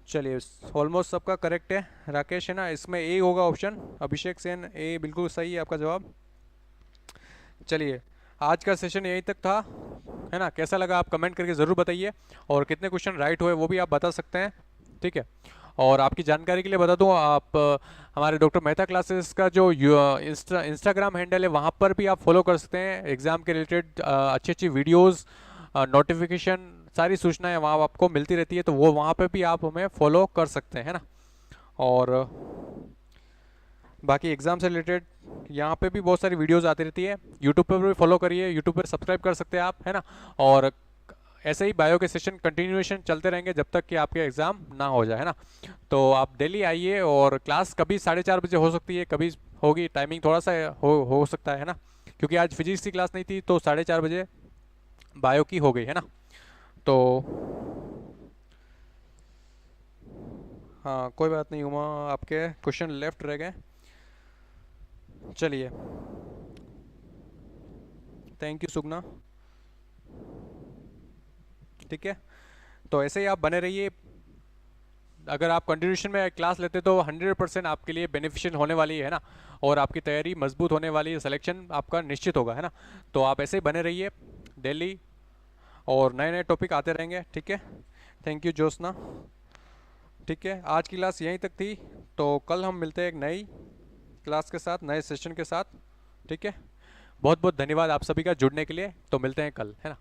चलिए ऑलमोस्ट सबका करेक्ट है, राकेश है ना, इसमें ए होगा ऑप्शन, अभिषेक सेन, ए बिल्कुल सही है आपका जवाब। चलिए आज का सेशन यहीं तक था, है ना। कैसा लगा आप कमेंट करके ज़रूर बताइए, और कितने क्वेश्चन राइट हुए वो भी आप बता सकते हैं, ठीक है। और आपकी जानकारी के लिए बता दूं, आप हमारे डॉक्टर मेहता क्लासेस का जो इंस्टाग्राम हैंडल है वहाँ पर भी आप फॉलो कर सकते हैं, एग्ज़ाम के रिलेटेड अच्छी अच्छी वीडियोज़, नोटिफिकेशन, सारी सूचनाएं वहाँ आपको मिलती रहती है, तो वो वहाँ पर भी आप हमें फॉलो कर सकते हैं, है ना। और बाकी एग्ज़ाम से रिलेटेड यहाँ पे भी बहुत सारी वीडियोस आती रहती है, यूट्यूब पर भी फॉलो करिए, यूट्यूब पर सब्सक्राइब कर सकते हैं आप, है ना। और ऐसे ही बायो के सेशन कंटिन्यूएशन चलते रहेंगे जब तक कि आपके एग्ज़ाम ना हो जाए, है ना। तो आप डेली आइए, और क्लास कभी 4:30 बजे हो सकती है, कभी होगी, टाइमिंग थोड़ा सा हो सकता है ना, क्योंकि आज फिजिक्स की क्लास नहीं थी तो 4:30 बजे बायो की हो गई, है ना। तो हाँ कोई बात नहीं उमा, आपके क्वेश्चन लेफ्ट रह गए। चलिए थैंक यू सुगना, ठीक है। तो ऐसे ही आप बने रहिए, अगर आप कंटिन्यूशन में क्लास लेते तो 100% आपके लिए बेनिफिशियल होने वाली है ना, और आपकी तैयारी मजबूत होने वाली है, सिलेक्शन आपका निश्चित होगा, है ना। तो आप ऐसे ही बने रहिए डेली, और नए नए टॉपिक आते रहेंगे, ठीक है। थैंक यू ज्योत्सना, ठीक है। आज की क्लास यहीं तक थी, तो कल हम मिलते हैं एक नई क्लास के साथ, नए सेशन के साथ, ठीक है। बहुत बहुत धन्यवाद आप सभी का जुड़ने के लिए, तो मिलते हैं कल, है ना।